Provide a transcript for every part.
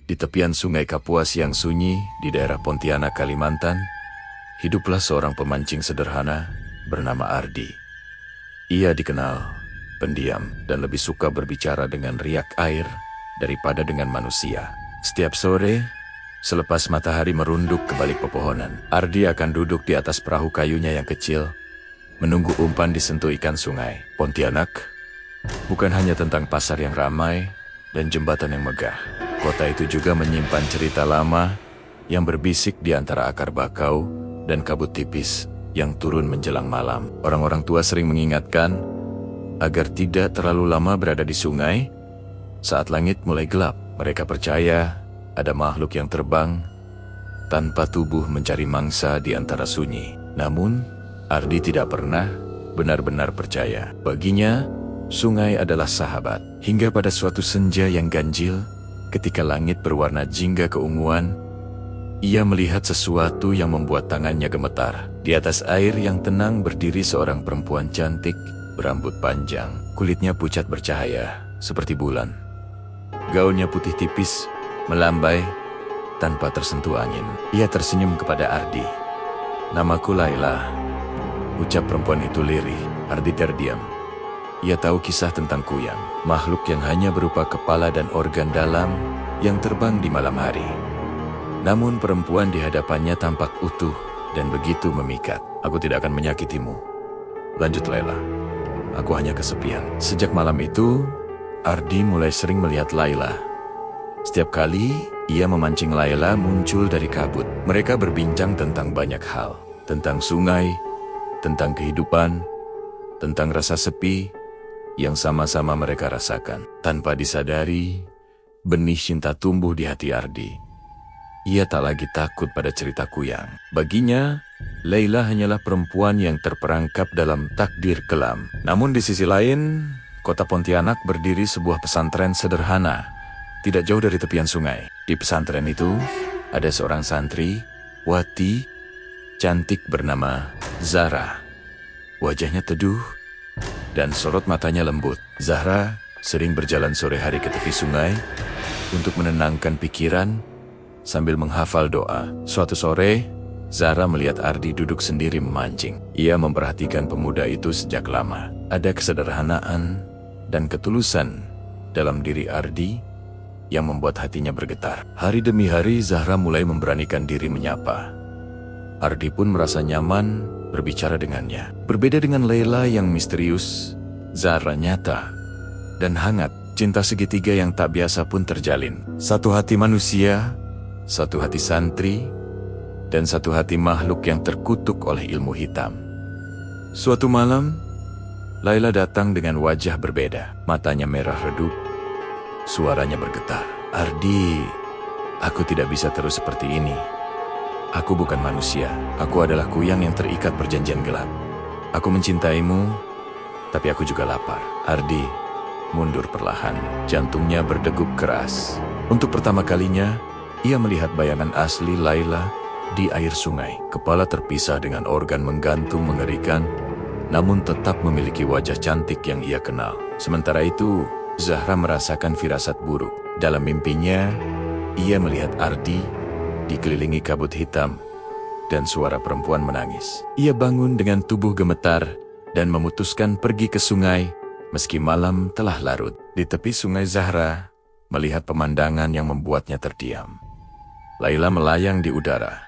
Di tepian sungai Kapuas yang sunyi di daerah Pontianak, Kalimantan, hiduplah seorang pemancing sederhana bernama Ardi. Ia dikenal pendiam dan lebih suka berbicara dengan riak air daripada dengan manusia. Setiap sore, selepas matahari merunduk ke balik pepohonan, Ardi akan duduk di atas perahu kayunya yang kecil, menunggu umpan disentuh ikan sungai. Pontianak bukan hanya tentang pasar yang ramai dan jembatan yang megah. Kota itu juga menyimpan cerita lama yang berbisik di antara akar bakau dan kabut tipis yang turun menjelang malam. Orang-orang tua sering mengingatkan agar tidak terlalu lama berada di sungai saat langit mulai gelap. Mereka percaya ada makhluk yang terbang tanpa tubuh mencari mangsa di antara sunyi. Namun, Ardi tidak pernah benar-benar percaya. Baginya, sungai adalah sahabat. Hingga pada suatu senja yang ganjil, ketika langit berwarna jingga keunguan, ia melihat sesuatu yang membuat tangannya gemetar. Di atas air yang tenang berdiri seorang perempuan cantik, berambut panjang, kulitnya pucat bercahaya, seperti bulan. Gaunnya putih tipis, melambai, tanpa tersentuh angin. Ia tersenyum kepada Ardi. "Namaku Laila," ucap perempuan itu lirih. Ardi terdiam. Ia tahu kisah tentang Kuyang, makhluk yang hanya berupa kepala dan organ dalam yang terbang di malam hari. Namun perempuan di hadapannya tampak utuh dan begitu memikat. "Aku tidak akan menyakitimu," lanjut Laila. "Aku hanya kesepian." Sejak malam itu, Ardi mulai sering melihat Laila. Setiap kali ia memancing Laila muncul dari kabut. Mereka berbincang tentang banyak hal. Tentang sungai, tentang kehidupan, tentang rasa sepi yang sama-sama mereka rasakan. Tanpa disadari, benih cinta tumbuh di hati Ardi. Ia tak lagi takut pada cerita Kuyang. Baginya, Laila hanyalah perempuan yang terperangkap dalam takdir kelam. Namun di sisi lain, kota Pontianak berdiri sebuah pesantren sederhana, tidak jauh dari tepian sungai. Di pesantren itu, ada seorang santri, Wati, cantik bernama Zahra. Wajahnya teduh, dan sorot matanya lembut. Zahra sering berjalan sore hari ke tepi sungai untuk menenangkan pikiran sambil menghafal doa. Suatu sore, Zahra melihat Ardi duduk sendiri memancing. Ia memperhatikan pemuda itu sejak lama. Ada kesederhanaan dan ketulusan dalam diri Ardi yang membuat hatinya bergetar. Hari demi hari, Zahra mulai memberanikan diri menyapa. Ardi pun merasa nyaman berbicara dengannya. Berbeda dengan Laila yang misterius, Zahra nyata dan hangat. Cinta segitiga yang tak biasa pun terjalin. Satu hati manusia, satu hati santri, dan satu hati makhluk yang terkutuk oleh ilmu hitam. Suatu malam, Laila datang dengan wajah berbeda. Matanya merah redup, suaranya bergetar. "Ardi, aku tidak bisa terus seperti ini. Aku bukan manusia. Aku adalah Kuyang yang terikat perjanjian gelap. Aku mencintaimu, tapi aku juga lapar." Ardi mundur perlahan. Jantungnya berdegup keras. Untuk pertama kalinya, ia melihat bayangan asli Laila di air sungai. Kepala terpisah dengan organ menggantung mengerikan, namun tetap memiliki wajah cantik yang ia kenal. Sementara itu, Zahra merasakan firasat buruk. Dalam mimpinya, ia melihat Ardi dikelilingi kabut hitam dan suara perempuan menangis. Ia bangun dengan tubuh gemetar dan memutuskan pergi ke sungai meski malam telah larut. Di tepi sungai, Zahra melihat pemandangan yang membuatnya terdiam. Laila melayang di udara.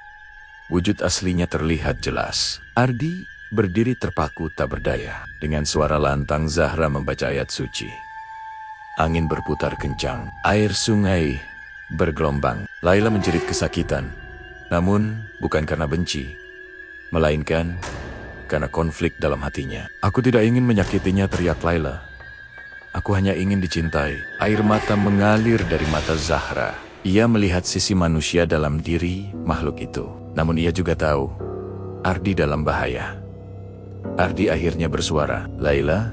Wujud aslinya terlihat jelas. Ardi berdiri terpaku tak berdaya. Dengan suara lantang, Zahra membaca ayat suci. Angin berputar kencang. Air sungai bergelombang. Laila menjerit kesakitan. Namun bukan karena benci, melainkan karena konflik dalam hatinya. "Aku tidak ingin menyakitinya," teriak Laila. "Aku hanya ingin dicintai." Air mata mengalir dari mata Zahra. Ia melihat sisi manusia dalam diri makhluk itu. Namun ia juga tahu Ardi dalam bahaya. Ardi akhirnya bersuara, "Laila,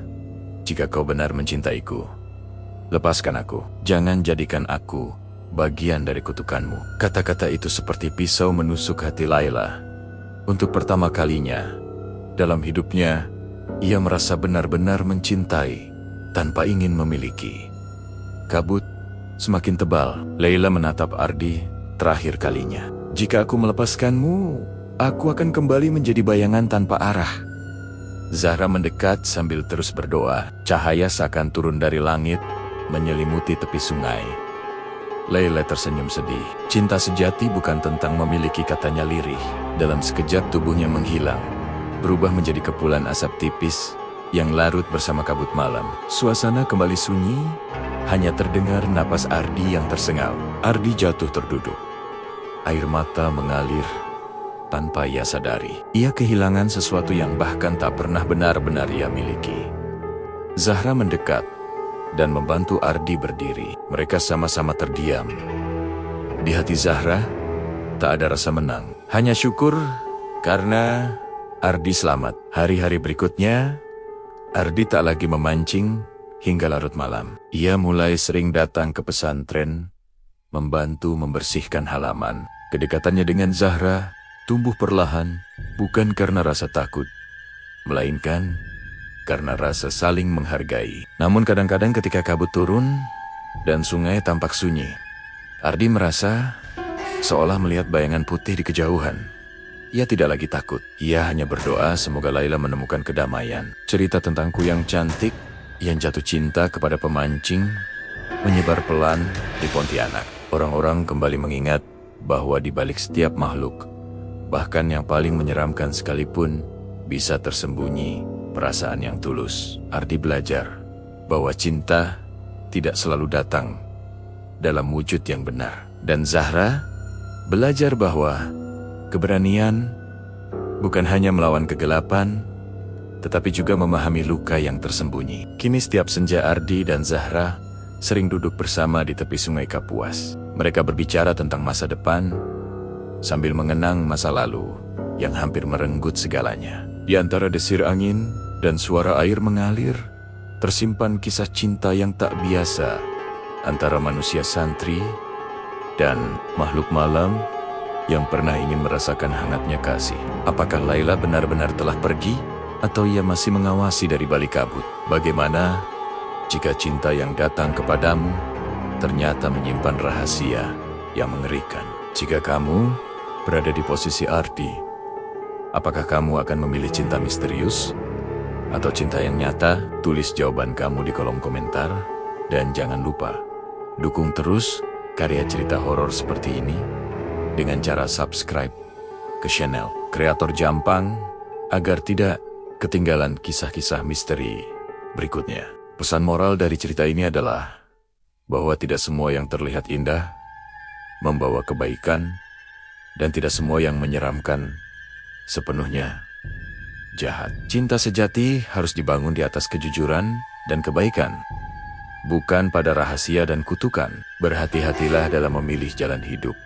jika kau benar mencintaiku, lepaskan aku. Jangan jadikan aku bagian dari kutukanmu." Kata-kata itu seperti pisau menusuk hati Laila. Untuk pertama kalinya dalam hidupnya, ia merasa benar-benar mencintai tanpa ingin memiliki. Kabut semakin tebal. Laila menatap Ardi terakhir kalinya. Jika aku melepaskanmu, aku akan kembali menjadi bayangan tanpa arah. Zahra mendekat sambil terus berdoa. Cahaya seakan turun dari langit, menyelimuti tepi sungai. Laila tersenyum sedih. Cinta sejati bukan tentang memiliki, katanya lirih. Dalam sekejap tubuhnya menghilang, berubah menjadi kepulan asap tipis yang larut bersama kabut malam. Suasana kembali sunyi, hanya terdengar napas Ardi yang tersengal. Ardi jatuh terduduk. Air mata mengalir tanpa ia sadari. Ia kehilangan sesuatu yang bahkan tak pernah benar-benar ia miliki. Zahra mendekat dan membantu Ardi berdiri. Mereka sama-sama terdiam. Di hati Zahra, tak ada rasa menang. Hanya syukur karena Ardi selamat. Hari-hari berikutnya, Ardi tak lagi memancing hingga larut malam. Ia mulai sering datang ke pesantren, membantu membersihkan halaman. Kedekatannya dengan Zahra tumbuh perlahan, bukan karena rasa takut, melainkan karena rasa saling menghargai. Namun kadang-kadang ketika kabut turun dan sungai tampak sunyi, Ardi merasa seolah melihat bayangan putih di kejauhan. Ia tidak lagi takut. Ia hanya berdoa semoga Laila menemukan kedamaian. Cerita tentang kuyang cantik yang jatuh cinta kepada pemancing menyebar pelan di Pontianak. Orang-orang kembali mengingat bahwa di balik setiap makhluk, bahkan yang paling menyeramkan sekalipun, bisa tersembunyi perasaan yang tulus. Ardi belajar bahwa cinta tidak selalu datang dalam wujud yang benar. Dan Zahra belajar bahwa keberanian bukan hanya melawan kegelapan, tetapi juga memahami luka yang tersembunyi. Kini setiap senja Ardi dan Zahra sering duduk bersama di tepi sungai Kapuas. Mereka berbicara tentang masa depan sambil mengenang masa lalu yang hampir merenggut segalanya. Di antara desir angin dan suara air mengalir, tersimpan kisah cinta yang tak biasa antara manusia santri dan makhluk malam yang pernah ingin merasakan hangatnya kasih. Apakah Laila benar-benar telah pergi, atau ia masih mengawasi dari balik kabut? Bagaimana jika cinta yang datang kepadamu ternyata menyimpan rahasia yang mengerikan? Jika kamu berada di posisi Ardi, apakah kamu akan memilih cinta misterius atau cinta yang nyata? Tulis jawaban kamu di kolom komentar. Dan jangan lupa, dukung terus karya cerita horor seperti ini dengan cara subscribe ke channel Kreator Jampang agar tidak ketinggalan kisah-kisah misteri berikutnya. Pesan moral dari cerita ini adalah bahwa tidak semua yang terlihat indah membawa kebaikan, dan tidak semua yang menyeramkan sepenuhnya jahat. Cinta sejati harus dibangun di atas kejujuran dan kebaikan, bukan pada rahasia dan kutukan. Berhati-hatilah dalam memilih jalan hidup,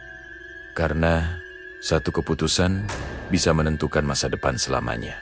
karena satu keputusan bisa menentukan masa depan selamanya.